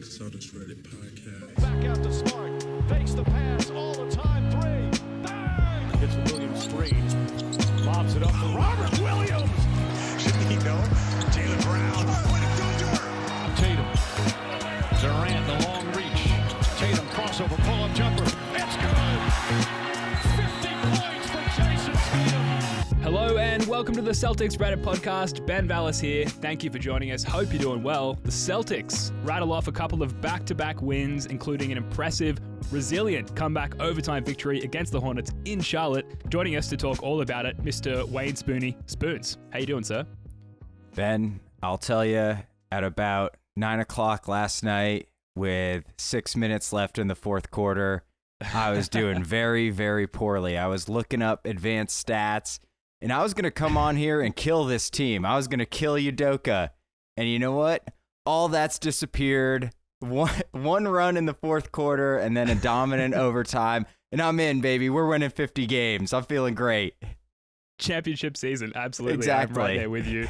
Celtics Reddit podcast. Back out to Smart. Fakes the pass all the time. Three. Bang! Gets the Williams screen. Lobs it up to Robert Williams. Shouldn't he know? Jaylen Brown. What a thunder! Tatum. Durant, the long reach. Tatum crossover pull-up jumper. It's good. 50 points for Jayson Tatum. Hello and welcome to the Celtics Reddit podcast. Ben Vallis here. Thank you for joining us. Hope you're doing well. The Celtics rattle off a couple of back-to-back wins, including an impressive, resilient comeback overtime victory against the Hornets in Charlotte. Joining us to talk all about it, Mr. Wayne Spoony Spoons. How you doing, sir? Ben, I'll tell you, at about 9 o'clock last night, with 6 minutes left in the fourth quarter, I was doing very, very poorly. I was looking up advanced stats, and I was going to come on here and kill this team. I was going to kill Udoka. And you know what? All that's disappeared. One run in the fourth quarter and then a dominant overtime. And I'm in, baby. We're winning 50 games. I'm feeling great. Championship season, absolutely. Exactly. I'm right there with you.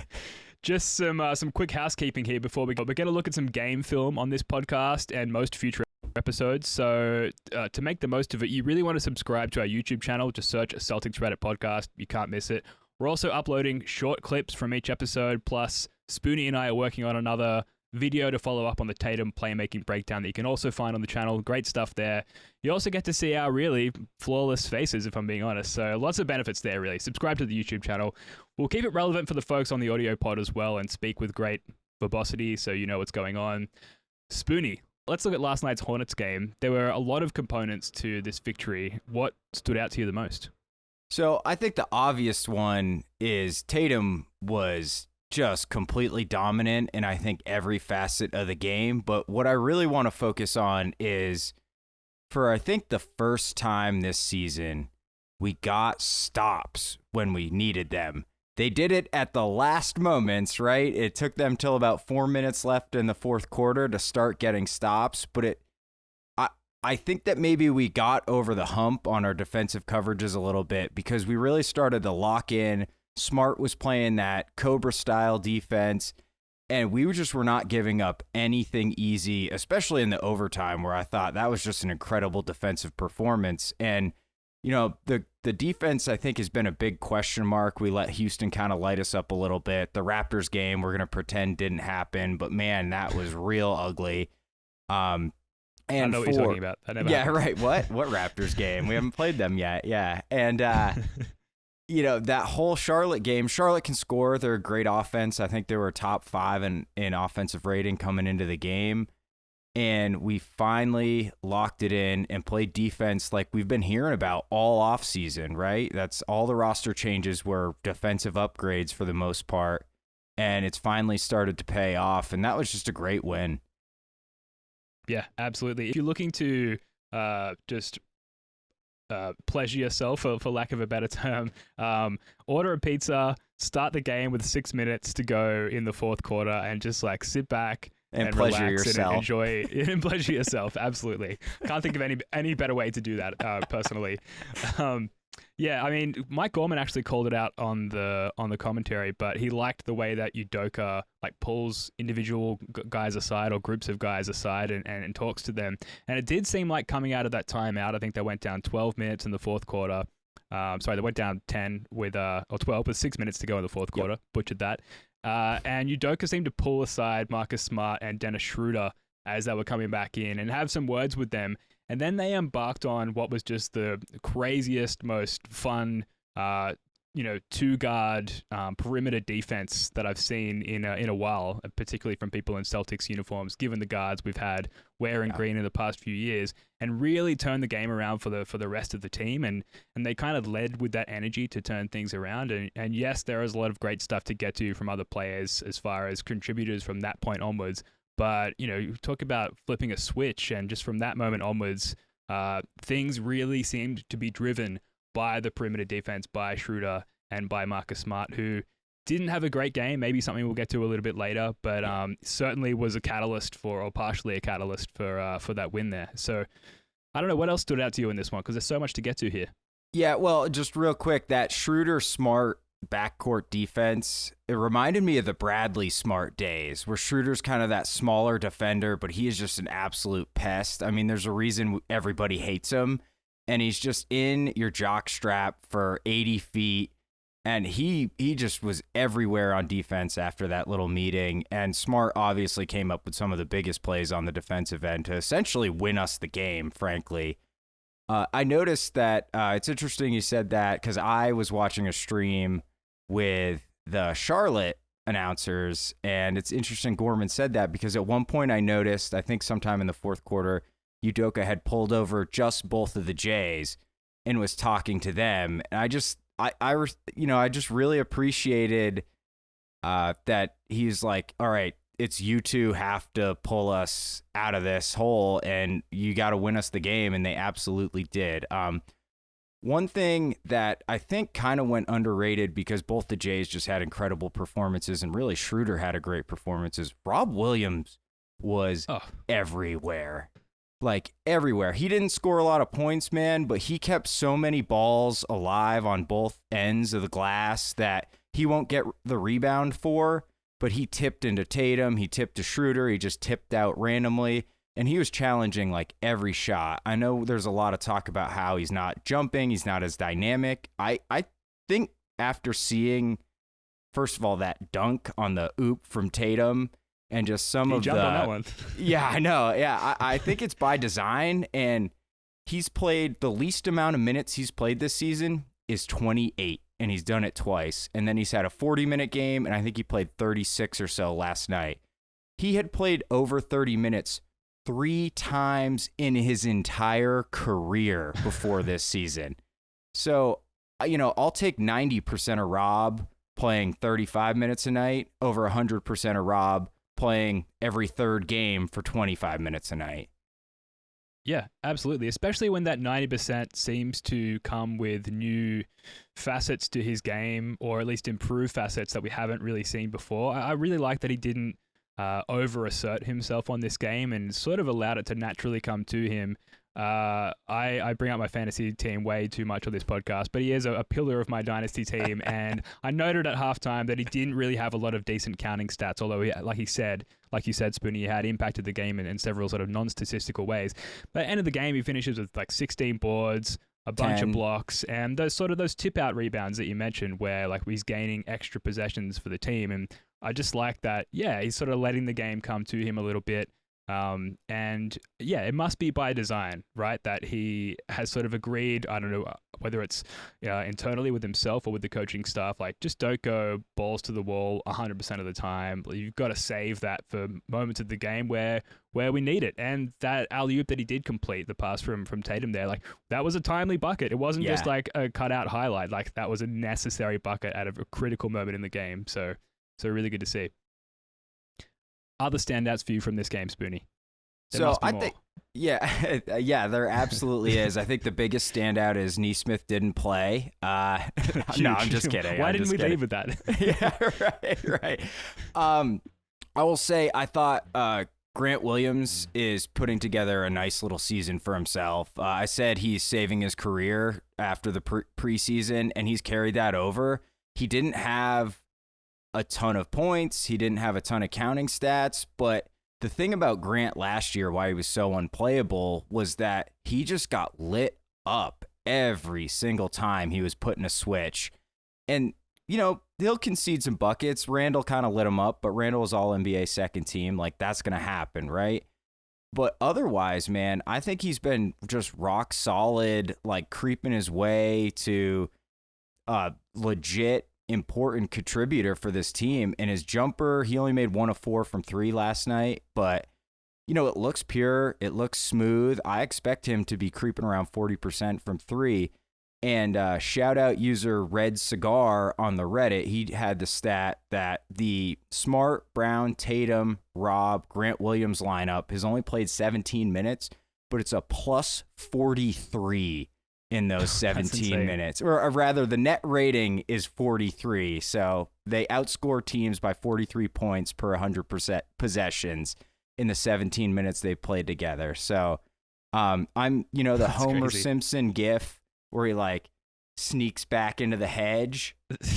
Just some quick housekeeping here before we go. We're going to look at some game film on this podcast and most future episodes. So to make the most of it, you really want to subscribe to our YouTube channel. Just search Celtics Reddit podcast. You can't miss it. We're also uploading short clips from each episode. Plus, Spoonie and I are working on another video to follow up on the Tatum playmaking breakdown that you can also find on the channel. Great stuff there. You also get to see our really flawless faces, if I'm being honest. So lots of benefits there, really. Subscribe to the YouTube channel. We'll keep it relevant for the folks on the audio pod as well and speak with great verbosity so you know what's going on. Spoonie, let's look at last night's Hornets game. There were a lot of components to this victory. What stood out to you the most? So I think the obvious one is Tatum was just completely dominant in, I think, every facet of the game. But what I really want to focus on is, for I think the first time this season, we got stops when we needed them. They did it at the last moments, right? It took them till about 4 minutes left in the fourth quarter to start getting stops. But I think that maybe we got over the hump on our defensive coverages a little bit because we really started to lock in. Smart was playing that Cobra-style defense, and we were not giving up anything easy, especially in the overtime where I thought that was just an incredible defensive performance. And, you know, the defense, I think, has been a big question mark. We let Houston kind of light us up a little bit. The Raptors game, we're going to pretend didn't happen, but, man, that was real ugly. And I know what you're talking about. That never happened. Right. What Raptors game? We haven't played them yet. Yeah. And, you know, that whole Charlotte game, Charlotte can score. They're a great offense. I think they were top 5 in offensive rating coming into the game. And we finally locked it in and played defense like we've been hearing about all offseason, right? That's all the roster changes were defensive upgrades for the most part. And it's finally started to pay off. And that was just a great win. Yeah, absolutely. If you're looking to pleasure yourself, for lack of a better term, order a pizza, start the game with 6 minutes to go in the fourth quarter, and just like sit back and pleasure relax yourself. and enjoy and pleasure yourself. Absolutely, can't think of any better way to do that personally. Yeah, I mean, Mike Gorman actually called it out on the commentary, but he liked the way that Udoka like pulls individual guys aside or groups of guys aside and talks to them. And it did seem like coming out of that timeout, I think they went down 12 minutes in the fourth quarter. They went down 10 or 12 with 6 minutes to go in the fourth quarter. Yep. Butchered that. And Udoka seemed to pull aside Marcus Smart and Dennis Schroeder as they were coming back in and have some words with them. And then they embarked on what was just the craziest, most fun, two-guard perimeter defense that I've seen in a while, particularly from people in Celtics uniforms, given the guards we've had wearing green in the past few years, and really turned the game around for the rest of the team. And they kind of led with that energy to turn things around. And yes, there is a lot of great stuff to get to from other players as far as contributors from that point onwards. But, you know, you talk about flipping a switch, and just from that moment onwards, things really seemed to be driven by the perimeter defense, by Schroeder and by Marcus Smart, who didn't have a great game, maybe something we'll get to a little bit later, but certainly was a catalyst or partially a catalyst for that win there. So I don't know, what else stood out to you in this one? Because there's so much to get to here. Yeah, well, just real quick, that Schroeder-Smart backcourt defense, it reminded me of the Bradley Smart days, where Schröder's kind of that smaller defender, but he is just an absolute pest. I mean, there's a reason everybody hates him, and he's just in your jock strap for 80 feet. And he just was everywhere on defense after that little meeting. And Smart obviously came up with some of the biggest plays on the defensive end to essentially win us the game, frankly. I noticed that it's interesting you said that, because I was watching a stream with the Charlotte announcers, and it's interesting Gorman said that, because at one point I noticed, I think sometime in the fourth quarter, Udoka had pulled over just both of the Jays and was talking to them. And I just really appreciated that he's like, all right, it's you two have to pull us out of this hole, and you got to win us the game, and they absolutely did. One thing that I think kind of went underrated, because both the Jays just had incredible performances, and really Schröder had a great performance, is Rob Williams was everywhere. Like everywhere. He didn't score a lot of points, man, but he kept so many balls alive on both ends of the glass that he won't get the rebound for, but he tipped into Tatum, he tipped to Schröder, he just tipped out randomly, and he was challenging like every shot. I know there's a lot of talk about how he's not jumping, he's not as dynamic. I think after seeing, first of all, that dunk on the oop from Tatum, and just some of jumped on that one. Yeah, I know. Yeah, I think it's by design, and he's played the least amount of minutes he's played this season is 28, and he's done it twice. And then he's had a 40-minute game, and I think he played 36 or so last night. He had played over 30 minutes 3 times in his entire career before this season. So, I'll take 90% of Rob playing 35 minutes a night over 100% of Rob playing every third game for 25 minutes a night. Yeah, absolutely. Especially when that 90% seems to come with new facets to his game, or at least improved facets that we haven't really seen before. I really like that he didn't over-assert himself on this game and sort of allowed it to naturally come to him. I bring up my fantasy team way too much on this podcast, but he is a pillar of my dynasty team. And I noted at halftime that he didn't really have a lot of decent counting stats, although like you said, Spoonie, he had impacted the game in several sort of non-statistical ways. But at the end of the game, he finishes with like 16 boards, a bunch of blocks, and those tip out rebounds that you mentioned, where like he's gaining extra possessions for the team. And I just like that. Yeah, he's sort of letting the game come to him a little bit. And yeah, it must be by design, right? That he has sort of agreed, I don't know whether it's internally with himself or with the coaching staff, like just don't go balls to the wall 100% of the time. You've got to save that for moments of the game where we need it. And that alley-oop that he did complete, the pass from Tatum there, like that was a timely bucket. It wasn't just like a cutout highlight. Like that was a necessary bucket at a critical moment in the game. So really good to see. Other standouts for you from this game, Spoonie? So I think, yeah, there absolutely is. I think the biggest standout is Nesmith didn't play. No, I'm just kidding. Why didn't we leave with that? Yeah, right. I will say I thought Grant Williams is putting together a nice little season for himself. I said he's saving his career after the preseason, and he's carried that over. He didn't have a ton of points. He didn't have a ton of counting stats, but the thing about Grant last year, why he was so unplayable, was that he just got lit up every single time he was put in a switch. And, he'll concede some buckets. Randall kind of lit him up, but Randall was all NBA second team. Like, that's going to happen, right? But otherwise, man, I think he's been just rock solid, like creeping his way to legit important contributor for this team. And his jumper, he only made 1 of 4 from 3 last night, but it looks pure, it looks smooth. I expect him to be creeping around 40% from 3. And shout out user Red Cigar on the Reddit. He had the stat that the Smart, Brown, Tatum, Rob, Grant Williams lineup has only played 17 minutes, but it's a plus 43 in those 17 minutes. Or rather, the net rating is 43. So they outscore teams by 43 points per 100% possessions in the 17 minutes they played together. So I'm, the Homer crazy. Simpson gif where he like sneaks back into the hedge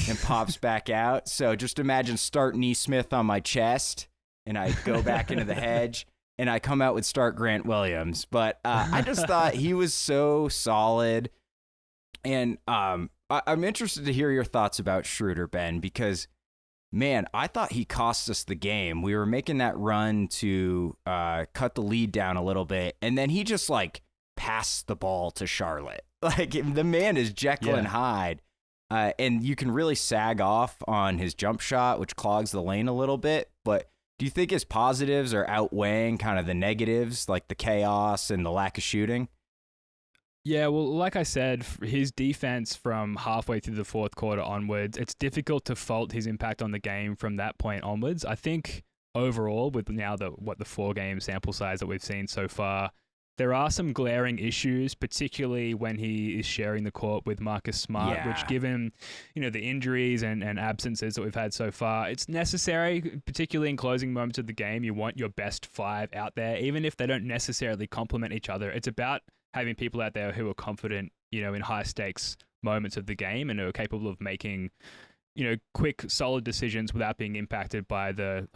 and pops back out. So just imagine start Neesmith on my chest, and I go back into the hedge, and I come out with start Grant Williams. But I just thought he was so solid. And I'm interested to hear your thoughts about Schröder, Ben, because, man, I thought he cost us the game. We were making that run to cut the lead down a little bit, and then he just, like, passed the ball to Charlotte. Like, the man is Jekyll and Hyde. And you can really sag off on his jump shot, which clogs the lane a little bit. But do you think his positives are outweighing kind of the negatives, like the chaos and the lack of shooting? Yeah, well, like I said, his defense from halfway through the fourth quarter onwards, it's difficult to fault his impact on the game from that point onwards. I think overall, with now the 4-game sample size that we've seen so far, there are some glaring issues, particularly when he is sharing the court with Marcus Smart, which, given the injuries and absences that we've had so far, it's necessary, particularly in closing moments of the game. You want your best 5 out there, even if they don't necessarily complement each other. It's about having people out there who are confident, in high stakes moments of the game and who are capable of making, quick, solid decisions without being impacted by the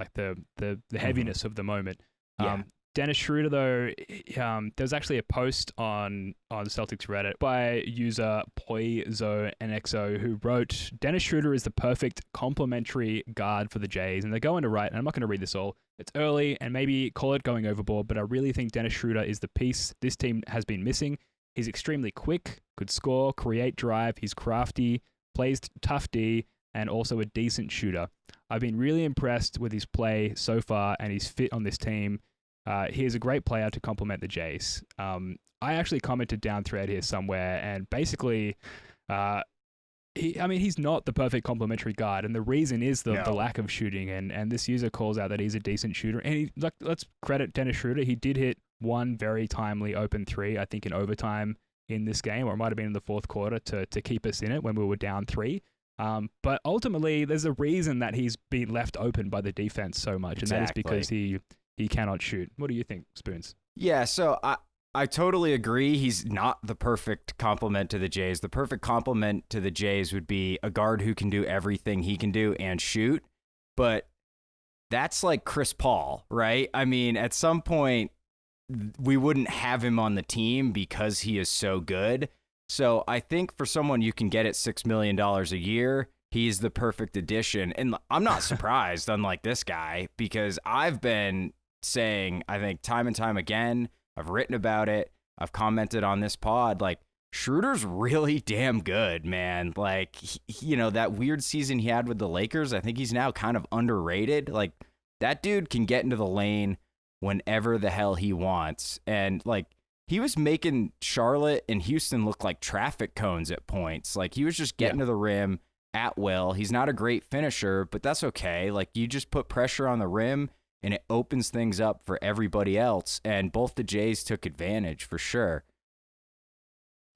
heaviness of the moment. Dennis Schröder, though, there's actually a post on Celtics Reddit by user PoizoNXO who wrote, Dennis Schröder is the perfect complementary guard for the Jays. And they're going to write, and I'm not going to read this all. It's early and maybe call it going overboard, but I really think Dennis Schröder is the piece this team has been missing. He's extremely quick, could score, create drive. He's crafty, plays tough D, and also a decent shooter. I've been really impressed with his play so far and his fit on this team. He is a great player to complement the Jays. I actually commented down thread here somewhere, and basically, he's not the perfect complementary guard, and the reason is the lack of shooting. And this user calls out that he's a decent shooter, and let's credit Dennis Schröder. He did hit one very timely open 3, I think in overtime in this game, or it might have been in the fourth quarter to keep us in it when we were down 3. But ultimately, there's a reason that he's been left open by the defense so much, and that is because he cannot shoot. What do you think, Spoons? Yeah, so I totally agree. He's not the perfect complement to the Jays. The perfect complement to the Jays would be a guard who can do everything he can do and shoot. But that's like Chris Paul, right? I mean, at some point, we wouldn't have him on the team because he is so good. So I think for someone you can get at $6 million a year, he's the perfect addition. And I'm not surprised, unlike this guy, because I've been saying, I think time and time again, I've written about it, I've commented on this pod, like, Schröder's really damn good, man. Like, that weird season he had with the Lakers, I think he's now kind of underrated. Like, that dude can get into the lane whenever the hell he wants. And, like, he was making Charlotte and Houston look like traffic cones at points. Like, he was just getting to the rim at will. He's not a great finisher, but that's okay. Like, you just put pressure on the rim, and it opens things up for everybody else. And both the Jays took advantage for sure.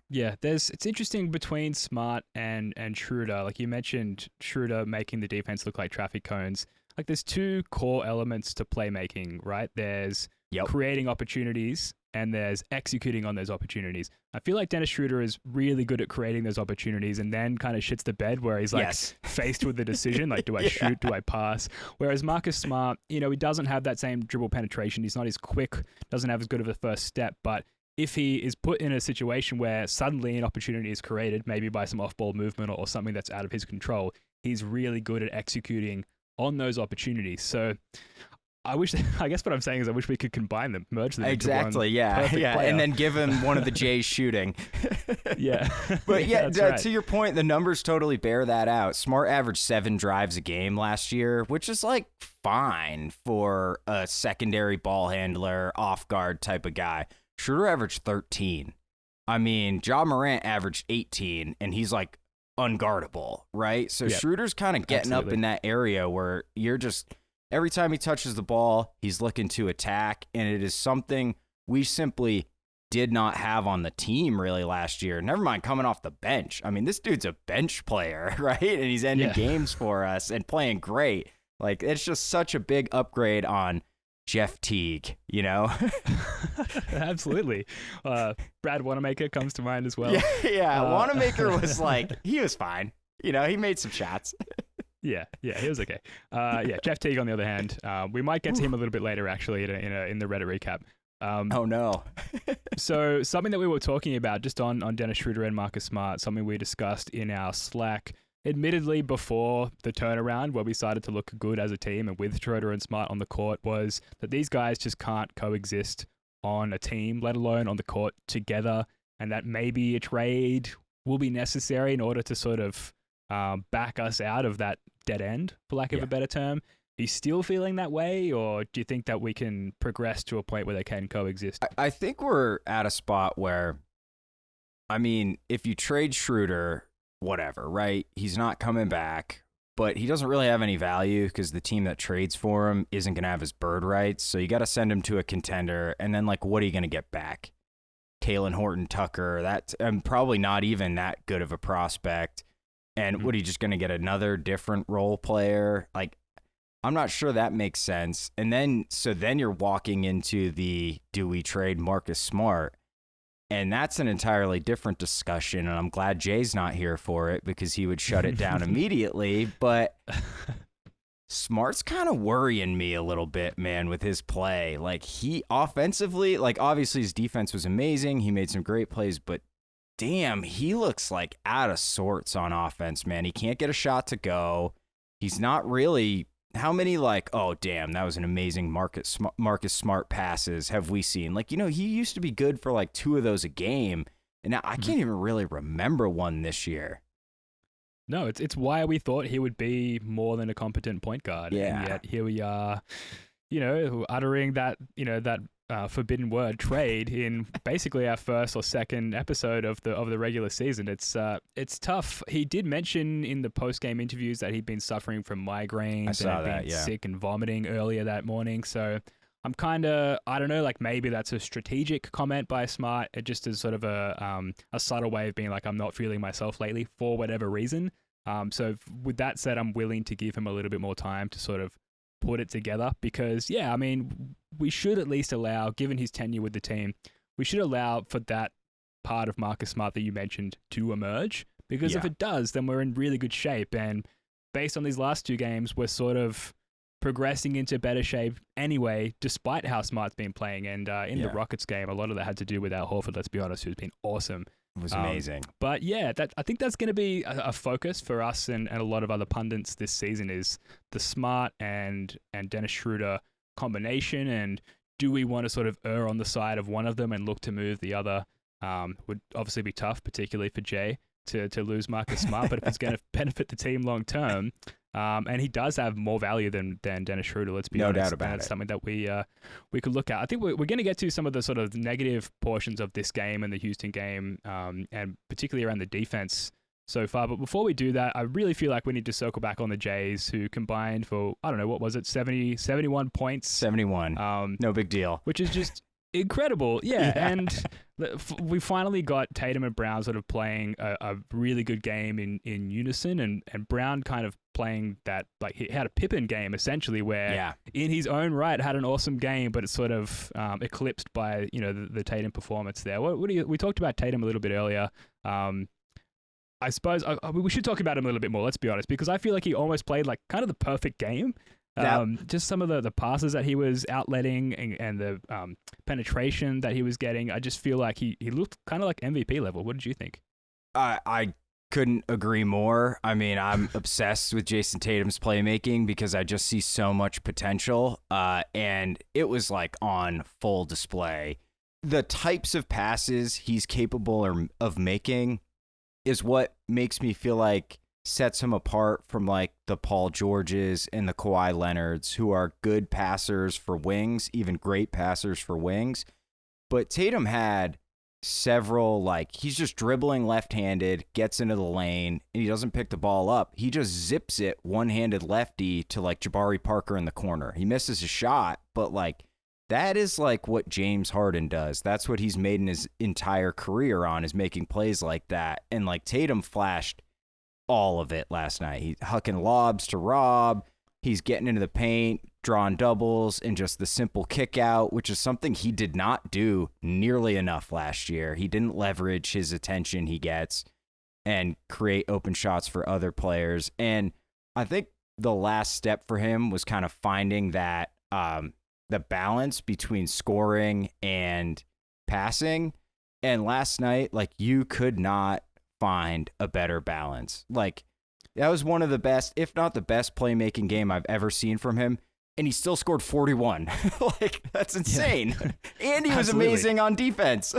Yeah, it's interesting between Smart and Schröder. Like you mentioned, Schröder making the defense look like traffic cones. Like there's 2 core elements to playmaking, right? There's creating opportunities and there's executing on those opportunities. I feel like Dennis Schröder is really good at creating those opportunities and then kind of shits the bed where he's like faced with the decision, like, do I shoot, do I pass? Whereas Marcus Smart, he doesn't have that same dribble penetration. He's not as quick, doesn't have as good of a first step. But if he is put in a situation where suddenly an opportunity is created, maybe by some off-ball movement or something that's out of his control, he's really good at executing on those opportunities. So I guess what I'm saying is I wish we could combine them, merge them. Exactly, yeah. And then give him one of the Jays shooting. Yeah. But right. To your point, the numbers totally bear that out. Smart averaged 7 drives a game last year, which is like fine for a secondary ball handler, off guard type of guy. Schröder averaged 13. I mean, Ja Morant averaged 18, and he's like unguardable, right? So Schröder's kind of getting up in that area where you're just... Every time he touches the ball, he's looking to attack, and it is something we simply did not have on the team really last year. Never mind coming off the bench. I mean, this dude's a bench player, right? And he's ending games for us and playing great. Like, it's just such a big upgrade on Jeff Teague, you know? Absolutely. Brad Wanamaker comes to mind as well. Yeah. Wanamaker was like, he was fine. You know, he made some shots. Yeah, he was okay. Jeff Teague, on the other hand, we might get to him a little bit later, actually, in the Reddit recap. Oh, no. So something that we were talking about just on Dennis Schroeder and Marcus Smart, something we discussed in our Slack, admittedly before the turnaround where we started to look good as a team and with Schroeder and Smart on the court, was that these guys just can't coexist on a team, let alone on the court together, and that maybe a trade will be necessary in order to sort of back us out of that dead end, for lack of a better term. Are you still feeling that way, or do you think that we can progress to a point where they can coexist? I think we're at a spot where, I mean, if you trade Schroeder, whatever, right? He's not coming back, but he doesn't really have any value because the team that trades for him isn't going to have his bird rights. So you got to send him to a contender. And then, like, what are you going to get back? Taylor Horton Tucker, that's probably not even that good of a prospect. And what are you just going to get another different role player? Like, I'm not sure that makes sense. And then you're walking into do we trade Marcus Smart? And that's an entirely different discussion. And I'm glad Jay's not here for it because he would shut it down immediately. But Smart's kind of worrying me a little bit, man, with his play. Like, he offensively, like, obviously his defense was amazing. He made some great plays, but damn, he looks like out of sorts on offense, man. He can't get a shot to go. He's not really. How many, like, oh, damn, that was an amazing Marcus Smart passes have we seen? Like, you know, he used to be good for like 2 of those a game, and now I can't even really remember one this year. No, it's why we thought he would be more than a competent point guard. Yeah. And yet here we are, you know, uttering that, forbidden word trade in basically our first or second episode of the regular season. It's tough. He did mention in the post-game interviews that he'd been suffering from migraines and had been sick and vomiting earlier that morning. So I'm kind of, I don't know, like maybe that's a strategic comment by Smart. It just is sort of a subtle way of being like, I'm not feeling myself lately for whatever reason. So with that said, I'm willing to give him a little bit more time to sort of put it together because, yeah, I mean, we should at least allow, given his tenure with the team, we should allow for that part of Marcus Smart that you mentioned to emerge because if it does, then we're in really good shape. And based on these last 2 games, we're sort of progressing into better shape anyway, despite how Smart's been playing. And in the Rockets game, a lot of that had to do with Al Horford, let's be honest, who's been awesome. It was amazing. But yeah, I think that's going to be a focus for us and a lot of other pundits this season is the Smart and Dennis Schroeder combination. And do we want to sort of err on the side of one of them and look to move the other? Would obviously be tough, particularly for Jay to lose Marcus Smart. But if it's going to benefit the team long term, and he does have more value than Dennis Schroeder, let's be honest. No doubt about it. That's something that we could look at. I think we're going to get to some of the sort of negative portions of this game and the Houston game, and particularly around the defense so far. But before we do that, I really feel like we need to circle back on the Jays, who combined for, I don't know, what was it, 71 points? 71. No big deal. Which is just incredible. Yeah. And we finally got Tatum and Brown sort of playing a really good game in unison, and Brown kind of playing that, like, he had a Pippen game essentially where in his own right had an awesome game, but it's sort of eclipsed by, you know, the Tatum performance there. We talked about Tatum a little bit earlier. I suppose we should talk about him a little bit more, let's be honest, because I feel like he almost played like kind of the perfect game. Just some of the passes that he was outletting and the penetration that he was getting, I just feel like he looked kind of like MVP level. What did you think? I couldn't agree more. I mean, I'm obsessed with Jayson Tatum's playmaking because I just see so much potential, and it was like on full display. The types of passes he's capable of making is what makes me feel like sets him apart from like the Paul Georges and the Kawhi Leonards, who are good passers for wings, even great passers for wings. But Tatum had several, like, he's just dribbling left-handed, gets into the lane, and he doesn't pick the ball up. He just zips it one-handed lefty to like Jabari Parker in the corner. He misses a shot, but like that is like what James Harden does. That's what he's made in his entire career on, is making plays like that. And like Tatum flashed all of it last night. He's hucking lobs to Rob. He's getting into the paint, drawn doubles and just the simple kick out, which is something he did not do nearly enough last year. He didn't leverage his attention he gets and create open shots for other players. And I think the last step for him was kind of finding that the balance between scoring and passing. And last night, like, you could not find a better balance. Like, that was one of the best, if not the best playmaking game I've ever seen from him. And he still scored 41. Like, that's insane. Yeah. And he was amazing on defense.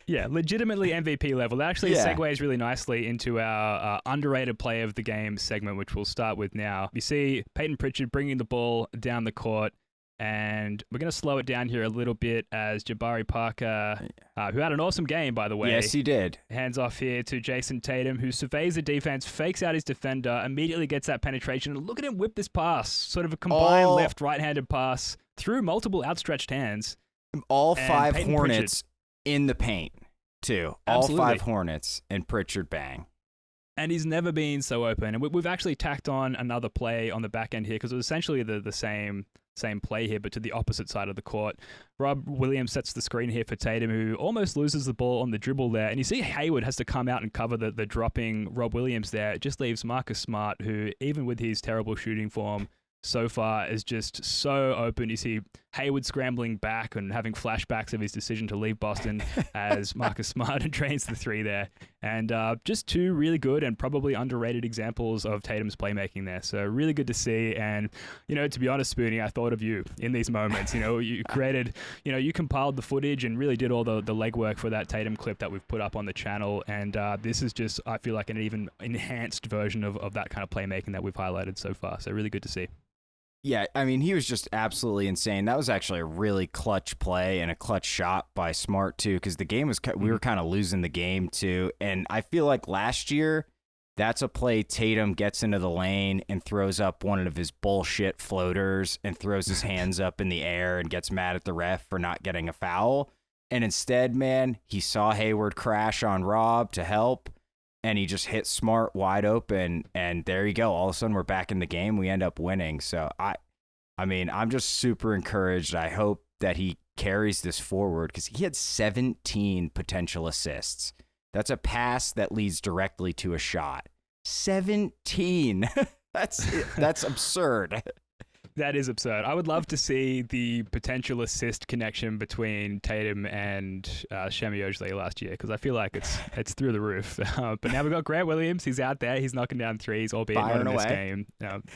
Yeah, legitimately MVP level. That actually Yeah. segues really nicely into our underrated play of the game segment, which we'll start with now. You see Peyton Pritchard bringing the ball down the court, and we're going to slow it down here a little bit as Jabari Parker, who had an awesome game, by the way. Yes, he did. Hands off here to Jayson Tatum, who surveys the defense, fakes out his defender, immediately gets that penetration. And look at him whip this pass, sort of a combined left, right-handed pass through multiple outstretched hands. All five Peyton Hornets in the paint, too. Absolutely. All five Hornets, and Pritchard bang. And he's never been so open. And we've actually tacked on another play on the back end here because it was essentially the same play here, but to the opposite side of the court. Rob Williams sets the screen here for Tatum, who almost loses the ball on the dribble there. And you see Hayward has to come out and cover the dropping Rob Williams there. It just leaves Marcus Smart, who, even with his terrible shooting form so far, is just so open. You see Hayward scrambling back and having flashbacks of his decision to leave Boston as Marcus Smart drains the three there. And just two really good and probably underrated examples of Tatum's playmaking there. So really good to see. And, to be honest, Spoonie, I thought of you in these moments. You created, you compiled the footage and really did all the legwork for that Tatum clip that we've put up on the channel. And this is just, I feel like, an even enhanced version of that kind of playmaking that we've highlighted so far. So really good to see. Yeah, I mean, he was just absolutely insane. That was actually a really clutch play and a clutch shot by Smart, too, because the game was, we were kind of losing the game, too. And I feel like last year, that's a play Tatum gets into the lane and throws up one of his bullshit floaters and throws his hands up in the air and gets mad at the ref for not getting a foul. And instead, man, he saw Hayward crash on Rob to help, and he just hit Smart wide open, and there you go. All of a sudden, we're back in the game. We end up winning. So, I mean, I'm just super encouraged. I hope that he carries this forward because he had 17 potential assists. That's a pass that leads directly to a shot. 17. That's absurd. That is absurd. I would love to see the potential assist connection between Tatum and Shemi Ojeleye last year because I feel like it's through the roof. But now we've got Grant Williams. He's out there. He's knocking down threes, albeit not in this game.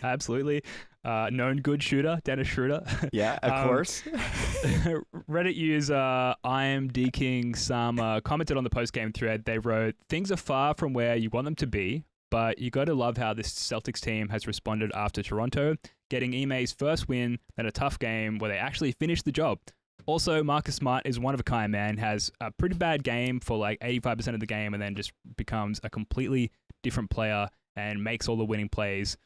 Absolutely. Known good shooter, Dennis Schroeder. Yeah, of course. Reddit user I am King Sama commented on the post-game thread. They wrote, "Things are far from where you want them to be, but you got to love how this Celtics team has responded after Toronto, getting Ime's first win at a tough game where they actually finished the job. Also, Marcus Smart is one of a kind, man, has a pretty bad game for like 85% of the game and then just becomes a completely different player and makes all the winning plays.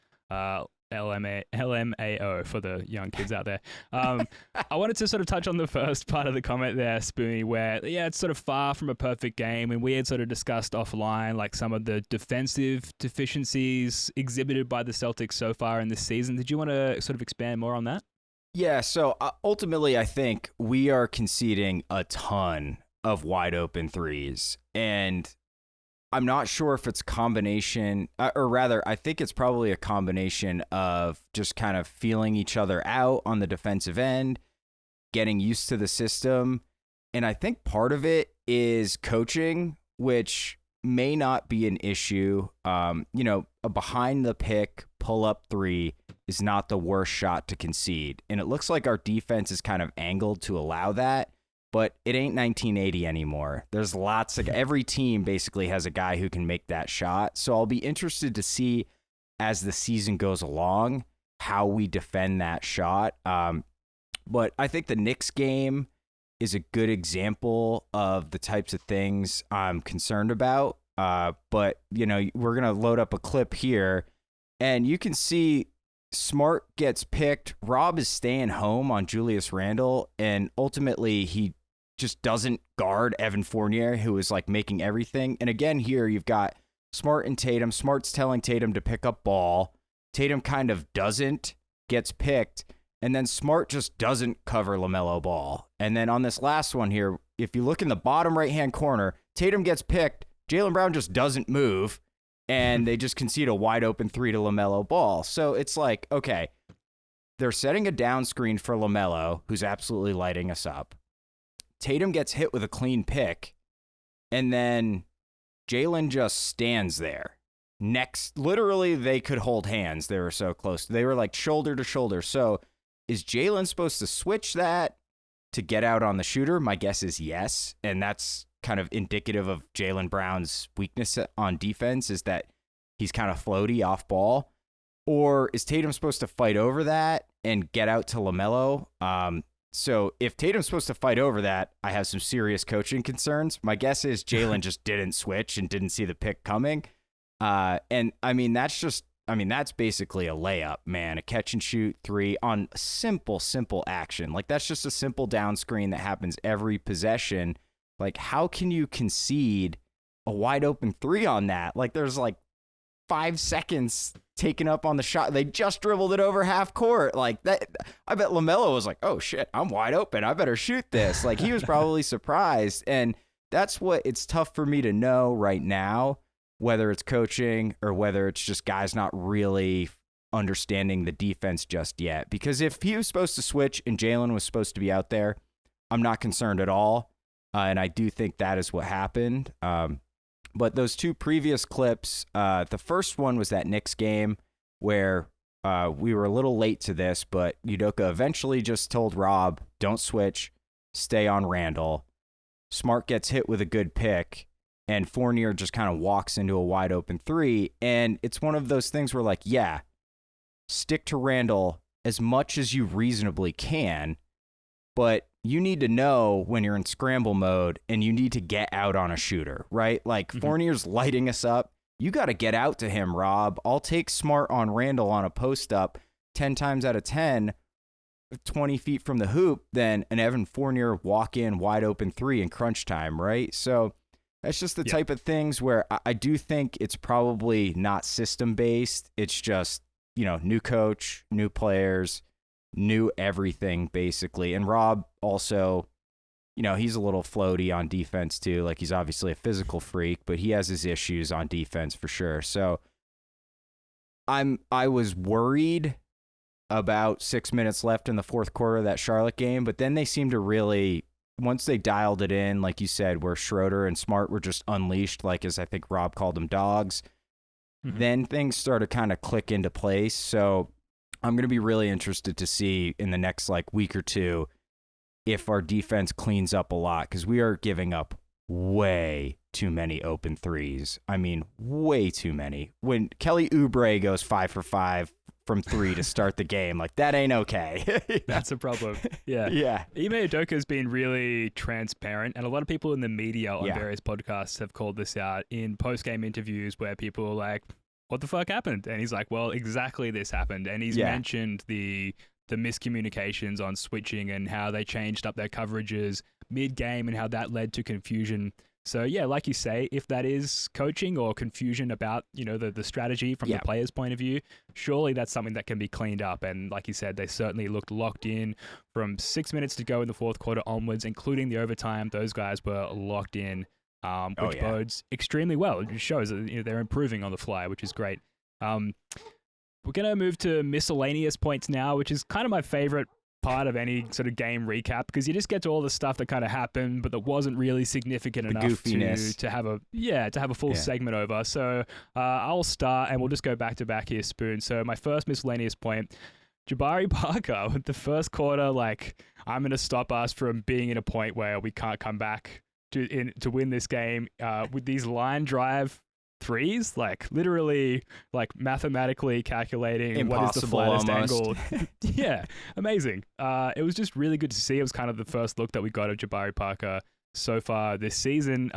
LMAO for the young kids out there. I wanted to sort of touch on the first part of the comment there, Spoonie, where, it's sort of far from a perfect game, and we had sort of discussed offline like some of the defensive deficiencies exhibited by the Celtics so far in this season. Did you want to sort of expand more on that? Yeah, so ultimately I think we are conceding a ton of wide open threes, and I'm not sure if it's combination, or rather, I think it's probably a combination of just kind of feeling each other out on the defensive end, getting used to the system. And I think part of it is coaching, which may not be an issue. A behind the pick pull-up three is not the worst shot to concede. And it looks like our defense is kind of angled to allow that. But it ain't 1980 anymore. There's lots of every team basically has a guy who can make that shot. So I'll be interested to see as the season goes along how we defend that shot. But I think the Knicks game is a good example of the types of things I'm concerned about. But we're gonna load up a clip here, and you can see Smart gets picked. Rob is staying home on Julius Randle, and ultimately he just doesn't guard Evan Fournier, who is like making everything. And again, here you've got Smart and Tatum. Smart's telling Tatum to pick up ball. Tatum kind of doesn't, gets picked, And then Smart just doesn't cover LaMelo Ball. And then on this last one here, if you look in the bottom right-hand corner, Tatum gets picked. Jaylen Brown just doesn't move. And they just concede a wide open 3 to LaMelo Ball. So it's like, okay, they're setting a down screen for LaMelo, who's absolutely lighting us up. Tatum gets hit with a clean pick. And then Jaylen just stands there. Literally, they could hold hands. They were so close. They were like shoulder to shoulder. So is Jaylen supposed to switch that to get out on the shooter? My guess is yes. And that's kind of indicative of Jaylen Brown's weakness on defense, is that he's kind of floaty off ball. Or is Tatum supposed to fight over that and get out to LaMelo? So if Tatum's supposed to fight over that, I have some serious coaching concerns. My guess is Jaylen just didn't switch and didn't see the pick coming. And I mean, that's basically a layup, man. A catch and shoot 3 on simple action. Like, that's just a simple down screen that happens every possession. Like, how can you concede a wide open 3 on that? Like, there's like 5 seconds taken up on the shot. They just dribbled it over half court. Like that, I bet LaMelo was like, oh shit, I'm wide open. I better shoot this. Like, he was probably surprised. And that's what it's tough for me to know right now, whether it's coaching or whether it's just guys not really understanding the defense just yet. Because if he was supposed to switch and Jaylen was supposed to be out there, I'm not concerned at all. And I do think that is what happened. But those 2 previous clips, the first one was that Knicks game where we were a little late to this, but Udoka eventually just told Rob, don't switch, stay on Randall. Smart gets hit with a good pick, and Fournier just kind of walks into a wide open 3. And it's one of those things where, like, yeah, stick to Randall as much as you reasonably can, but you need to know when you're in scramble mode and you need to get out on a shooter, right? Like, Fournier's lighting us up. You got to get out to him, Rob. I'll take Smart on Randall on a post up 10 times out of 10, 20 feet from the hoop, than an Evan Fournier walk in wide open 3 in crunch time, right? So that's just the type of things where I do think it's probably not system based. It's just, new coach, new players, new everything, basically. And Rob also, he's a little floaty on defense too. Like, he's obviously a physical freak, but he has his issues on defense for sure. So I was worried about 6 minutes left in the fourth quarter of that Charlotte game, but then they seemed to really, once they dialed it in, like you said, where Schröder and Smart were just unleashed, like, as I think Rob called them, dogs, then things started kind of click into place. So I'm going to be really interested to see in the next week or 2 if our defense cleans up a lot, because we are giving up way too many open 3s. I mean, way too many. When Kelly Oubre goes 5 for 5 from 3 to start the game, like, that ain't okay. That's a problem. Yeah. Yeah. Ime Udoka has been really transparent, and a lot of people in the media on various podcasts have called this out in post-game interviews where people are like, what the fuck happened? And he's like, well, exactly this happened. And he's mentioned the miscommunications on switching and how they changed up their coverages mid-game and how that led to confusion. So, yeah, like you say, if that is coaching or confusion about, the strategy from the player's point of view, surely that's something that can be cleaned up. And like you said, they certainly looked locked in from 6 minutes to go in the fourth quarter onwards, including the overtime. Those guys were locked in. Which bodes extremely well. It shows that they're improving on the fly, which is great. We're going to move to miscellaneous points now, which is kind of my favorite part of any sort of game recap, because you just get to all the stuff that kind of happened, but that wasn't really significant enough to have a full segment over. So I'll start, and we'll just go back to back here, Spoon. So my first miscellaneous point, Jabari Parker, with the first quarter, I'm going to stop us from being in a point where we can't come back to win this game with these line drive 3s, literally, mathematically calculating impossible, what is the flattest almost. angle. Yeah, amazing. It was just really good to see. It was kind of the first look that we got of Jabari Parker so far this season,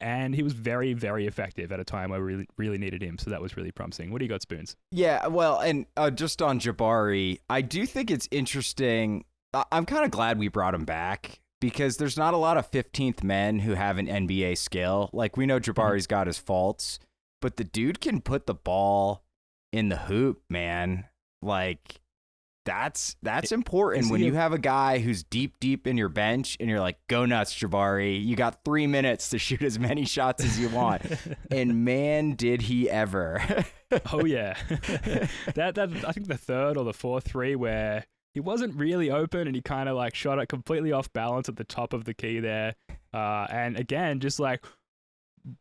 and he was very, very effective at a time where we really needed him, so that was really promising. What do you got, Spoons? Yeah, well, and just on Jabari, I do think it's interesting. I'm kind of glad we brought him back, because there's not a lot of 15th men who have an NBA skill. Like, we know Jabari's got his faults, but the dude can put the ball in the hoop, man. Like, that's important when you have a guy who's deep in your bench and you're like, go nuts, Jabari. You got 3 minutes to shoot as many shots as you want. And man, did he ever. Oh, yeah. that I think the third or the fourth three where he wasn't really open and he kind of like shot it completely off balance at the top of the key there. And again, just like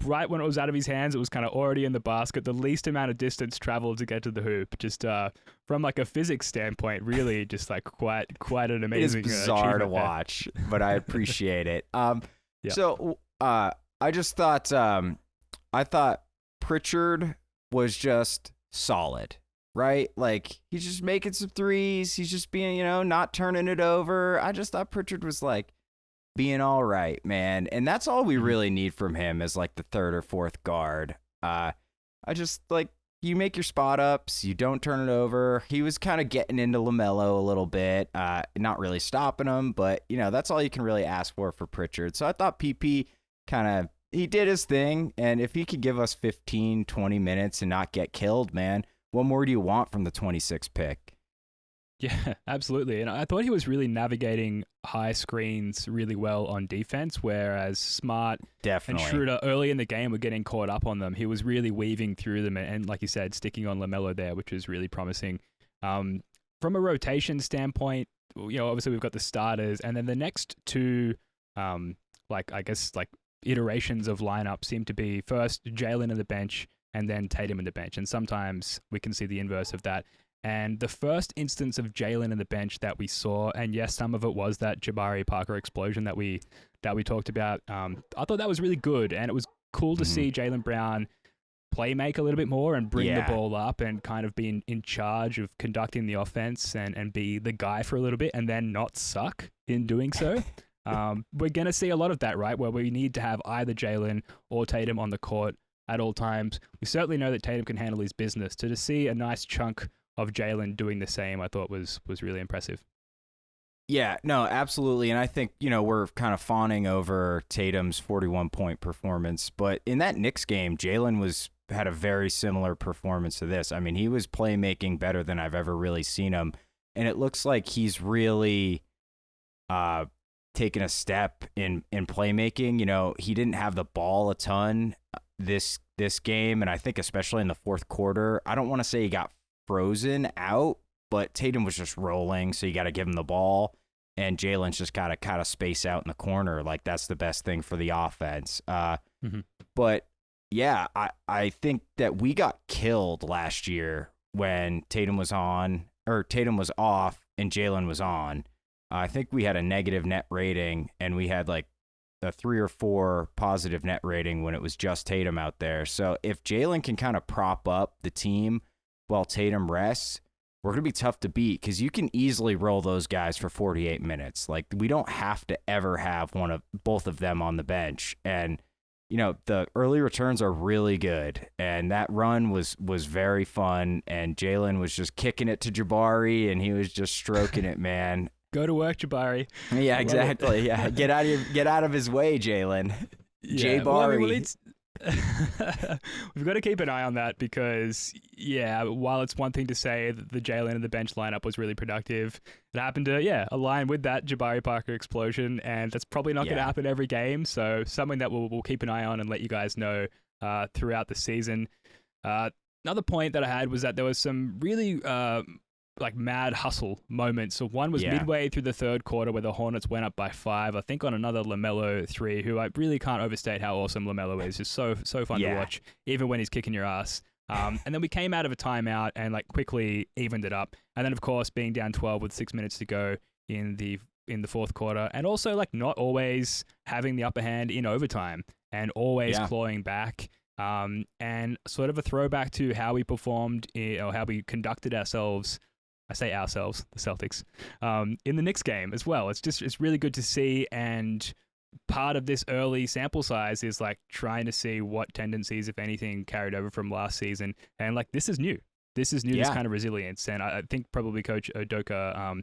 right when it was out of his hands, it was kind of already in the basket. The least amount of distance traveled to get to the hoop. Just from like a physics standpoint, really just like quite an amazing. It is bizarre to watch, but I appreciate it. So I just thought I thought Pritchard was just solid, right? Like he's just making some threes. He's just being, not turning it over. I just thought Pritchard was like being all right, man. And that's all we really need from him as like the third or fourth guard. I just like, you make your spot ups, you don't turn it over. He was kind of getting into LaMelo a little bit, not really stopping him, but that's all you can really ask for Pritchard. So I thought PP he did his thing. And if he could give us 15, 20 minutes and not get killed, man, what more do you want from the 26th pick? Yeah, absolutely. And I thought he was really navigating high screens really well on defense, whereas Smart and Schröder early in the game were getting caught up on them. He was really weaving through them and like you said, sticking on LaMelo there, which was really promising. From a rotation standpoint, obviously we've got the starters and then the next two, iterations of lineup seem to be first Jaylen in the bench and then Tatum in the bench. And sometimes we can see the inverse of that. And the first instance of Jaylen in the bench that we saw, and yes, some of it was that Jabari Parker explosion that we talked about. I thought that was really good, and it was cool to see Jaylen Brown play make a little bit more and bring the ball up and kind of be in charge of conducting the offense and be the guy for a little bit and then not suck in doing so. We're going to see a lot of that, right, where we need to have either Jaylen or Tatum on the court at all times. We certainly know that Tatum can handle his business. So to see a nice chunk of Jaylen doing the same, I thought was really impressive. Yeah, no, absolutely. And I think, we're kind of fawning over Tatum's 41-point performance. But in that Knicks game, Jaylen had a very similar performance to this. I mean, he was playmaking better than I've ever really seen him. And it looks like he's really taken a step in playmaking. He didn't have the ball a ton this game. And I think especially in the fourth quarter, I don't want to say he got frozen out, but Tatum was just rolling, so you got to give him the ball, and Jaylen's just got to kind of space out in the corner. Like, that's the best thing for the offense. But, yeah, I think that we got killed last year when Tatum was off and Jaylen was on. I think we had a negative net rating, and we had, like, a 3 or 4 positive net rating when it was just Tatum out there. So if Jaylen can kind of prop up the team while Tatum rests, we're going to be tough to beat because you can easily roll those guys for 48 minutes. Like, we don't have to ever have both of them on the bench. And, the early returns are really good. And that run was very fun. And Jaylen was just kicking it to Jabari, and he was just stroking it, man. Go to work, Jabari. Yeah, exactly. Yeah, get out of his way, Jaylen. Yeah. Jabari. We've got to keep an eye on that because, while it's one thing to say that the Jaylen and the bench lineup was really productive, it happened to, align with that Jabari Parker explosion, and that's probably not going to happen every game, so something that we'll keep an eye on and let you guys know throughout the season. Another point that I had was that there was some really mad hustle moments. So one was midway through the third quarter where the Hornets went up by 5, I think on another LaMelo 3, who I really can't overstate how awesome LaMelo is. Just so fun to watch, even when he's kicking your ass. And then we came out of a timeout and quickly evened it up. And then of course being down 12 with 6 minutes to go in the fourth quarter, and also not always having the upper hand in overtime and always clawing back. And sort of a throwback to how we performed or how we conducted ourselves. I say ourselves, the Celtics, in the Knicks game as well. It's really good to see, and part of this early sample size is trying to see what tendencies, if anything, carried over from last season. And this is new. This kind of resilience, and I think probably Coach Udoka,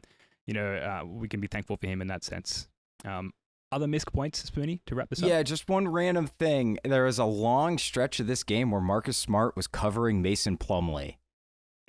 we can be thankful for him in that sense. Other missed points, Spoonie, to wrap this up? Yeah, just one random thing. There was a long stretch of this game where Marcus Smart was covering Mason Plumlee.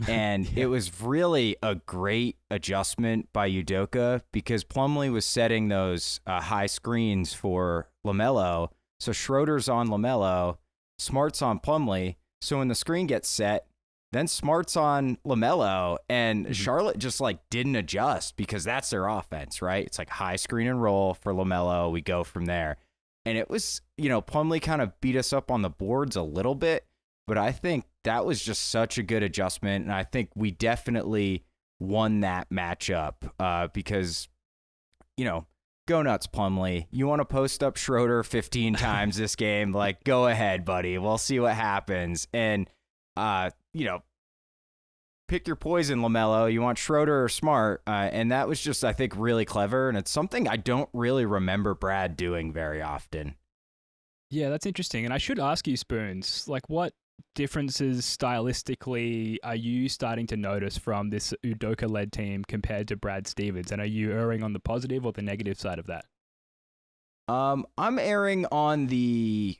And it was really a great adjustment by Udoka because Plumlee was setting those high screens for LaMelo. So Schroeder's on LaMelo, Smart's on Plumlee. So when the screen gets set, then Smart's on LaMelo, and Charlotte just like didn't adjust because that's their offense, right? It's like high screen and roll for LaMelo. We go from there. And it was, Plumlee kind of beat us up on the boards a little bit, but I think that was just such a good adjustment. And I think we definitely won that matchup because, go nuts, Plumlee. You want to post up Schroeder 15 times this game? Like, go ahead, buddy. We'll see what happens. And, pick your poison, LaMelo. You want Schroeder or Smart? And that was just, I think, really clever. And it's something I don't really remember Brad doing very often. Yeah, that's interesting. And I should ask you, Spoons, like what differences stylistically are you starting to notice from this Udoka-led team compared to Brad Stevens? And are you erring on the positive or the negative side of that? I'm erring on the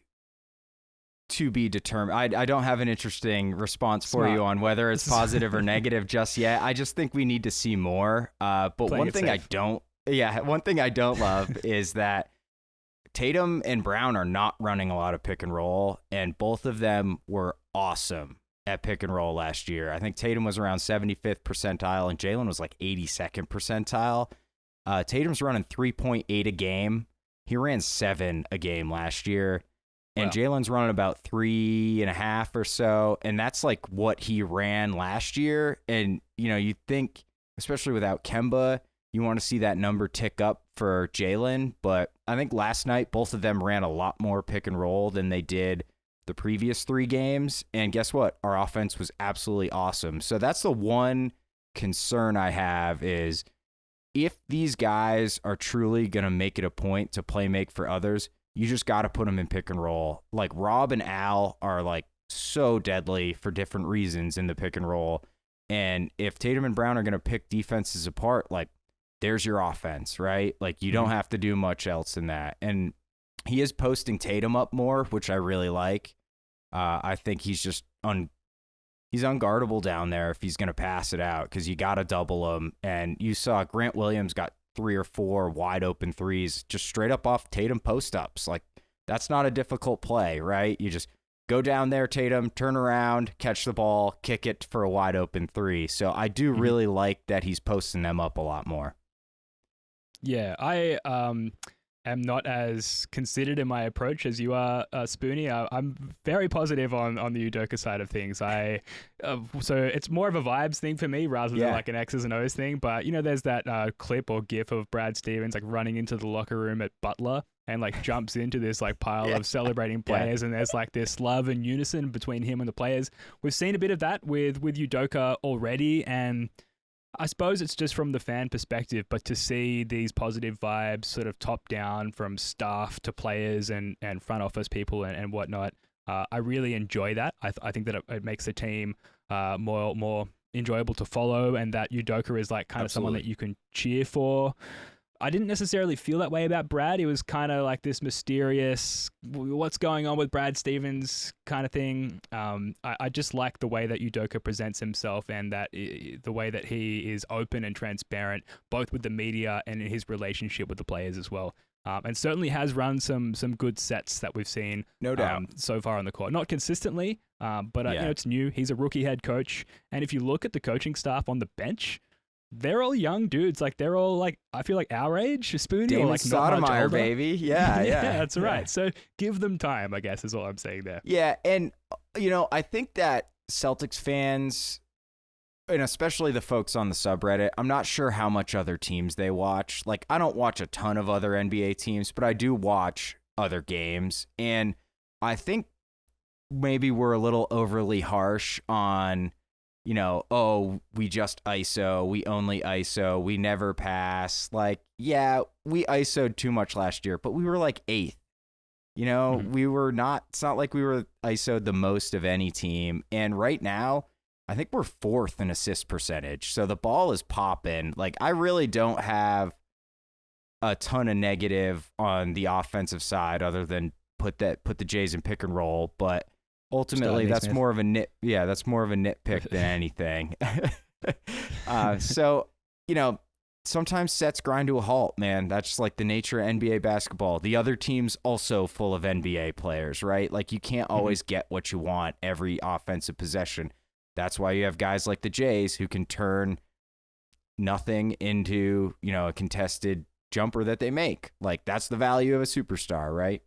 to be determined. I don't have an interesting response for you on whether it's positive or negative just yet. I just think we need to see more. But one thing I don't love is that Tatum and Brown are not running a lot of pick and roll, and both of them were awesome at pick and roll last year. I think Tatum was around 75th percentile, and Jaylen was like 82nd percentile. Tatum's running 3.8 a game. He ran 7 a game last year. And Jaylen's running about 3.5 or so. And that's like what he ran last year. And, you think, especially without Kemba, you want to see that number tick up for Jaylen. But I think last night, both of them ran a lot more pick and roll than they did the previous 3 games. And guess what? Our offense was absolutely awesome. So that's the one concern I have is if these guys are truly going to make it a point to play make for others, you just got to put them in pick and roll. Like Rob and Al are like so deadly for different reasons in the pick and roll. And if Tatum and Brown are going to pick defenses apart, like there's your offense, right? Like you don't have to do much else than that. And he is posting Tatum up more, which I really like. I think he's just he's unguardable down there if he's going to pass it out because you got to double him. And you saw Grant Williams got 3 or 4 wide open threes just straight up off Tatum post ups. Like that's not a difficult play, right? You just go down there, Tatum, turn around, catch the ball, kick it for a wide open 3. So I do really like that he's posting them up a lot more. Yeah, I am not as considered in my approach as you are, Spoonie. I'm very positive on the Udoka side of things. So it's more of a vibes thing for me rather than like an X's and O's thing. But there's that clip or GIF of Brad Stevens like running into the locker room at Butler and like jumps into this like pile of celebrating players, and there's like this love and unison between him and the players. We've seen a bit of that with Udoka already, and I suppose it's just from the fan perspective, but to see these positive vibes sort of top down from staff to players and front office people and whatnot, I really enjoy that. I think that it makes the team more enjoyable to follow, and that Udoka is like kind of someone that you can cheer for. I didn't necessarily feel that way about Brad. He was kind of like this mysterious, what's going on with Brad Stevens kind of thing. I just like the way that Udoka presents himself and that the way that he is open and transparent, both with the media and in his relationship with the players as well. And certainly has run some good sets that we've seen, no doubt, so far on the court. Not consistently, but it's new. He's a rookie head coach, and if you look at the coaching staff on the bench, they're all young dudes. Like they're all like, I feel like our age, Spoonie, Damon or like Sotomayor, baby. Yeah, that's right. So give them time, I guess, is all I'm saying there. Yeah, and I think that Celtics fans, and especially the folks on the subreddit, I'm not sure how much other teams they watch. Like I don't watch a ton of other NBA teams, but I do watch other games, and I think maybe we're a little overly harsh on, we just ISO, we only ISO, we never pass. Like, yeah, we ISO'd too much last year, but we were like 8th. We were not, it's not like we were ISO'd the most of any team. And right now, I think we're 4th in assist percentage. So the ball is popping. Like, I really don't have a ton of negative on the offensive side other than put the Jays in pick and roll. But Ultimately, that's more of a that's more of a nitpick than anything. So, sometimes sets grind to a halt, man. That's just like the nature of NBA basketball. The other team's also full of NBA players, right? Like, you can't always get what you want every offensive possession. That's why you have guys like the Jays who can turn nothing into, a contested jumper that they make. Like, that's the value of a superstar, right?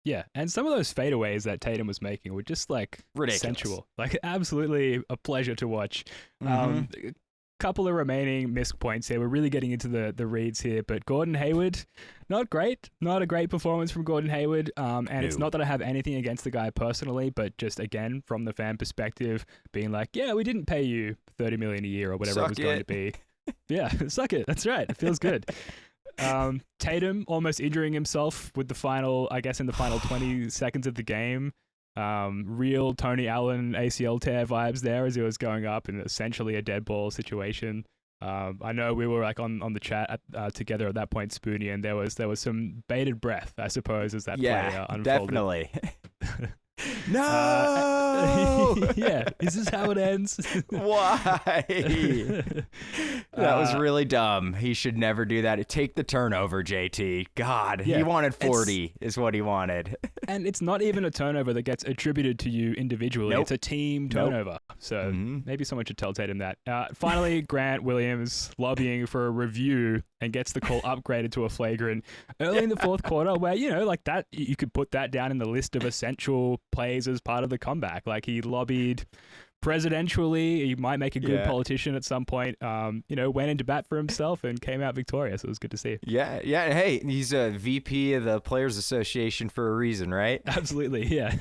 Yeah, and some of those fadeaways that Tatum was making were just like ridiculous, sensual, like absolutely a pleasure to watch. A couple of remaining missed points here. We're really getting into the reads here, but Gordon Hayward, not great, not a great performance from Gordon Hayward. And it's not that I have anything against the guy personally, but just again from the fan perspective, being like, yeah, we didn't pay you $30 million a year or whatever it was going to be. Yeah, suck it. That's right. It feels good. Tatum almost injuring himself with in the final 20 seconds of the game. Real Tony Allen ACL tear vibes there as he was going up in essentially a dead ball situation. I know we were like on the chat together at that point, Spoonie, and there was some bated breath, I suppose, as that play unfolded. Definitely. No! Yeah, is this how it ends? Why? That was really dumb. He should never do that. Take the turnover, JT. God, he wanted 40 is what he wanted. And it's not even a turnover that gets attributed to you individually. Nope. It's a team turnover. Nope. So maybe someone should tell Tatum that. Finally, Grant Williams lobbying for a review and gets the call upgraded to a flagrant early in the fourth quarter where, like that, you could put that down in the list of essential plays as part of the comeback. Like, he lobbied presidentially. He might make a good politician at some point. Went into bat for himself and came out victorious. It was good to see. Yeah. Hey, he's a VP of the Players Association for a reason, right? Absolutely, yeah.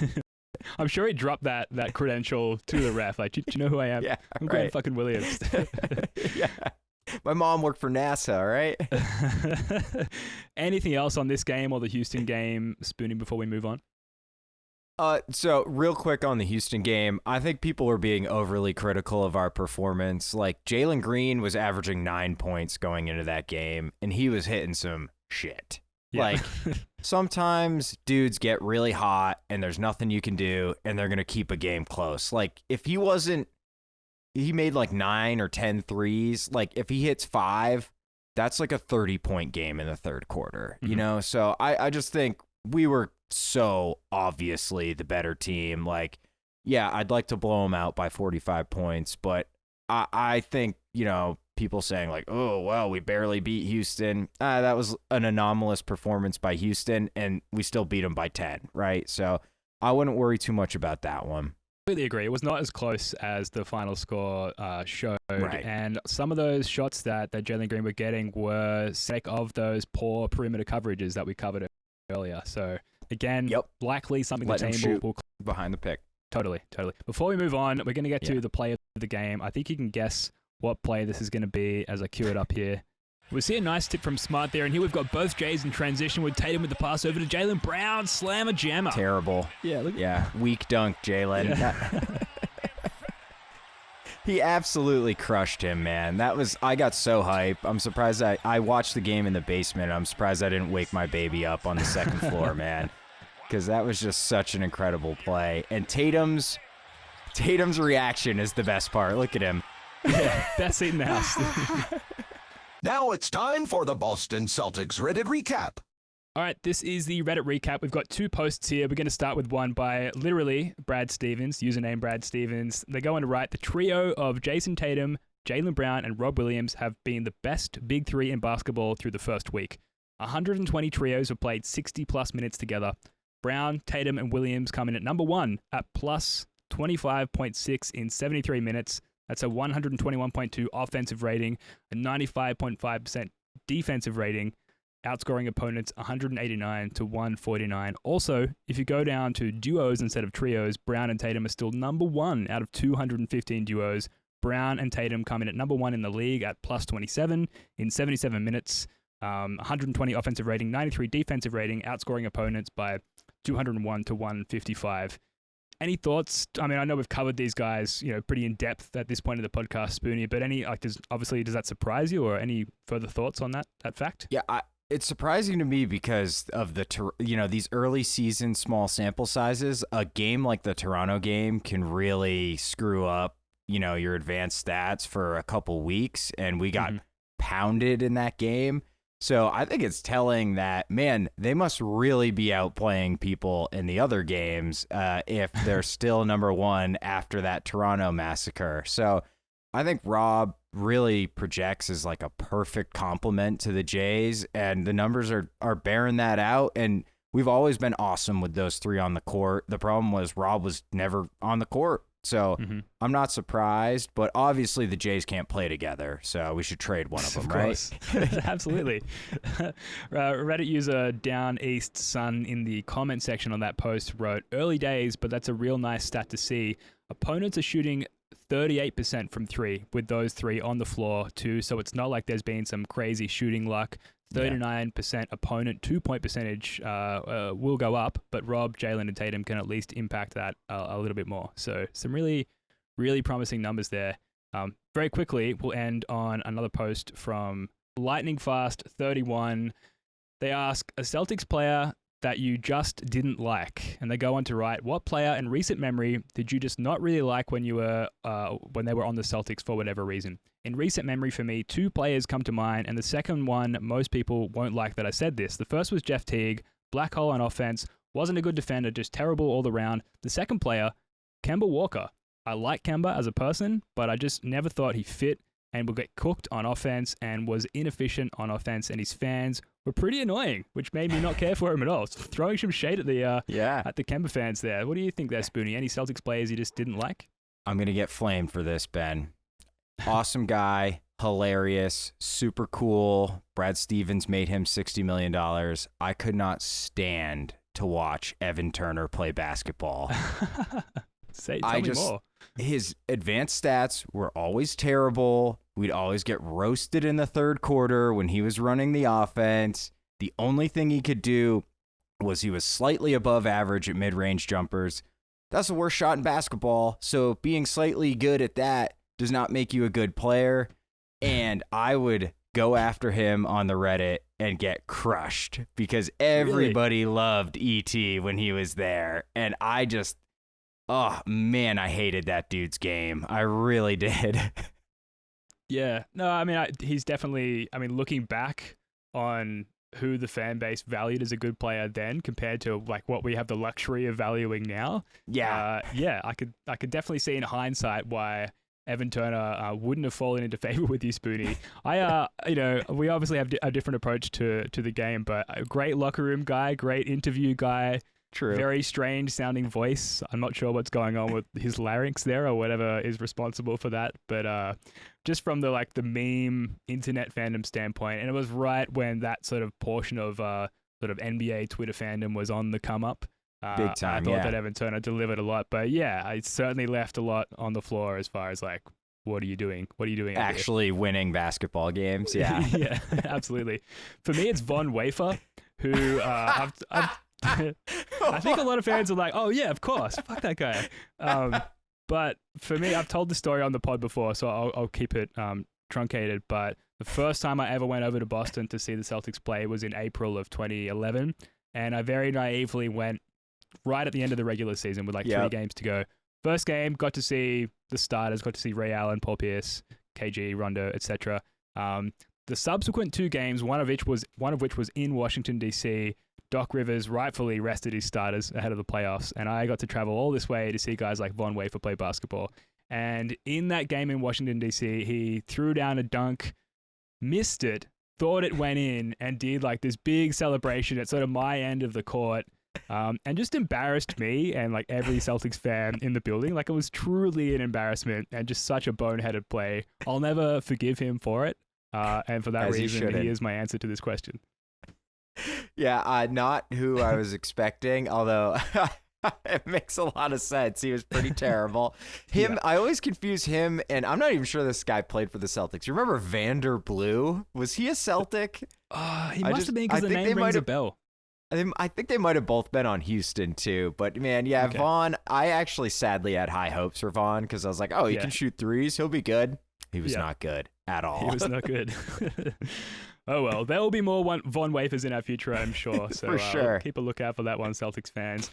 I'm sure he dropped that credential to the ref. Like, do you know who I am? Yeah, I'm Grant fucking Williams. Yeah. My mom worked for NASA, right? Anything else on this game or the Houston game, Spoonie, before we move on? So real quick on the Houston game, I think people were being overly critical of our performance. Like, Jaylen Green was averaging 9 points going into that game, and he was hitting some shit. Yeah. Like, sometimes dudes get really hot, and there's nothing you can do, and they're going to keep a game close. Like, if he made like 9 or 10 threes. Like, if he hits 5, that's like a 30-point game in the third quarter, So I just think we were so obviously the better team. Like, yeah, I'd like to blow them out by 45 points, but I think, people saying like, oh, well, we barely beat Houston. That was an anomalous performance by Houston, and we still beat them by 10, right? So I wouldn't worry too much about that one. Completely agree. It was not as close as the final score showed. Right. And some of those shots that Jaylen Green were getting were sake of those poor perimeter coverages that we covered earlier. So again, likely something the team will behind the pick. Totally. Before we move on, we're going to get to the play of the game. I think you can guess what play this is going to be as I cue it up here. We see a nice tip from Smart there, and here we've got both Jays in transition with Tatum with the pass over to Jaylen Brown, slam a jammer. Terrible. Yeah, weak dunk, Jaylen. Yeah. He absolutely crushed him, man. I got so hype. I'm surprised I watched the game in the basement. I'm surprised I didn't wake my baby up on the second floor, man, because that was just such an incredible play. And Tatum's reaction is the best part. Look at him. Yeah, best seat in the house. Now it's time for the Boston Celtics Reddit recap. All right, this is the Reddit recap. We've got 2 posts here. We're going to start with one by literally Brad Stevens, username Brad Stevens. They go on to write, the trio of Jayson Tatum, Jaylen Brown, and Rob Williams have been the best big three in basketball through the first week. 120 trios have played 60-plus minutes together. Brown, Tatum, and Williams come in at number 1 at plus 25.6 in 73 minutes. That's a 121.2 offensive rating, a 95.5% defensive rating, outscoring opponents 189 to 149. Also, if you go down to duos instead of trios, Brown and Tatum are still number 1 out of 215 duos. Brown and Tatum come in at number 1 in the league at plus 27 in 77 minutes, 120 offensive rating, 93 defensive rating, outscoring opponents by 201 to 155. Any thoughts? I mean, I know we've covered these guys, pretty in depth at this point of the podcast, Spoonie, but does that surprise you, or any further thoughts on that fact? Yeah, It's surprising to me because of these early season small sample sizes. A game like the Toronto game can really screw up, your advanced stats for a couple weeks, and we got pounded in that game. So I think it's telling that, man, they must really be outplaying people in the other games if they're still number one after that Toronto massacre. So I think Rob really projects as like a perfect complement to the Jays, and the numbers are bearing that out. And we've always been awesome with those three on the court. The problem was Rob was never on the court. So I'm not surprised, but obviously the Jays can't play together, so we should trade one of them, right? Absolutely. Reddit user Down East Sun in the comment section on that post wrote, "Early days, but that's a real nice stat to see. Opponents are shooting 38% from three with those three on the floor too, so it's not like there's been some crazy shooting luck. 39% opponent 2-point percentage will go up, but Rob, Jaylen, and Tatum can at least impact that a little bit more. So some really, really promising numbers there. Very quickly, we'll end on another post from Lightning Fast 31. They ask, a Celtics player that you just didn't like, and they go on to write, what player in recent memory did you just not really like when they were on the Celtics for whatever reason? In recent memory for me, 2 players come to mind, and the second one, most people won't like that I said this. The first was Jeff Teague, black hole on offense, wasn't a good defender, just terrible all around. The second player, Kemba Walker. I like Kemba as a person, but I just never thought he fit and would get cooked on offense and was inefficient on offense, and his fans were pretty annoying, which made me not care for him at all. So throwing some shade at the Kemba fans there. What do you think there, Spoonie? Any Celtics players you just didn't like? I'm going to get flamed for this, Ben. Awesome guy, hilarious, super cool. Brad Stevens made him $60 million. I could not stand to watch Evan Turner play basketball. Tell me more. His advanced stats were always terrible. We'd always get roasted in the third quarter when he was running the offense. The only thing he could do was he was slightly above average at mid-range jumpers. That's the worst shot in basketball, so being slightly good at that does not make you a good player. And I would go after him on the Reddit and get crushed because everybody loved E.T. when he was there. And I just... oh, man, I hated that dude's game. I really did. Yeah. No, I mean, he's definitely, looking back on who the fan base valued as a good player then compared to like what we have the luxury of valuing now. Yeah. I could definitely see in hindsight why Evan Turner wouldn't have fallen into favor with you, Spoonie. We obviously have a different approach to the game, but a great locker room guy, great interview guy. True. Very strange sounding voice. I'm not sure what's going on with his larynx there or whatever is responsible for that. But just from the meme internet fandom standpoint, and it was right when that sort of portion of sort of NBA Twitter fandom was on the come up. Big time. I thought that Evan Turner delivered a lot, but yeah, I certainly left a lot on the floor as far as like, what are you doing? What are you doing? Actually winning basketball games. Yeah. Yeah, absolutely. For me, it's Von Wafer, who I've I think a lot of fans are like, oh yeah, of course, fuck that guy. But for me, I've told the story on the pod before, so I'll keep it truncated. But the first time I ever went over to Boston to see the Celtics play was in April of 2011, and I very naively went right at the end of the regular season with 3 games to go. First game, got to see the starters, got to see Ray Allen, Paul Pierce, KG, Rondo, etc. The subsequent 2 games, one of which was in Washington DC. Doc Rivers rightfully rested his starters ahead of the playoffs, and I got to travel all this way to see guys like Von Wafer play basketball. And in that game in Washington, D.C., he threw down a dunk, missed it, thought it went in, and did this big celebration at sort of my end of the court, and just embarrassed me and every Celtics fan in the building. It was truly an embarrassment and just such a boneheaded play. I'll never forgive him for it, and for that reason, he is my answer to this question. Yeah, not who I was expecting, although it makes a lot of sense. He was pretty terrible. I always confuse him, and I'm not even sure this guy played for the Celtics. You remember Vander Blue? Was he a Celtic? He must have been because the name rings a bell. I think they might have both been on Houston too, but man, yeah, okay. Vaughn, I actually sadly had high hopes for Vaughn because I was like, he can shoot threes. He'll be good. He was not good at all. He was not good. Oh, well, there will be more Von Wafers in our future, I'm sure. So For sure. Keep a lookout for that one, Celtics fans.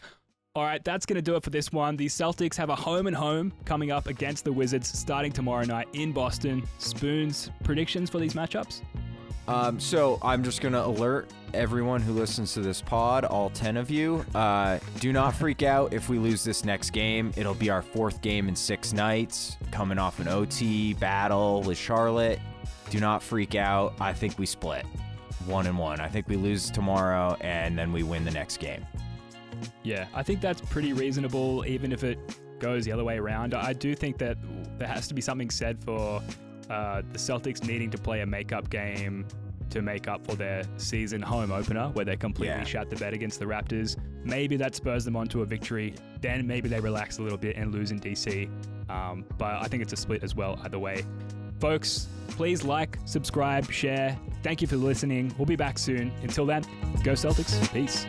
All right, that's going to do it for this one. The Celtics have a home and home coming up against the Wizards starting tomorrow night in Boston. Spoons, predictions for these matchups? So I'm just going to alert everyone who listens to this pod, all 10 of you, do not freak out if we lose this next game. It'll be our 4th game in 6 nights, coming off an OT battle with Charlotte. Do not freak out. I think we split 1-1. I think we lose tomorrow and then we win the next game. Yeah, I think that's pretty reasonable, even if it goes the other way around. I do think that there has to be something said for the Celtics needing to play a makeup game to make up for their season home opener, where they completely shut the bed against the Raptors. Maybe that spurs them on to a victory. Then maybe they relax a little bit and lose in DC. But I think it's a split as well, either way. Folks, please like, subscribe, share. Thank you for listening. We'll be back soon. Until then, go Celtics. Peace.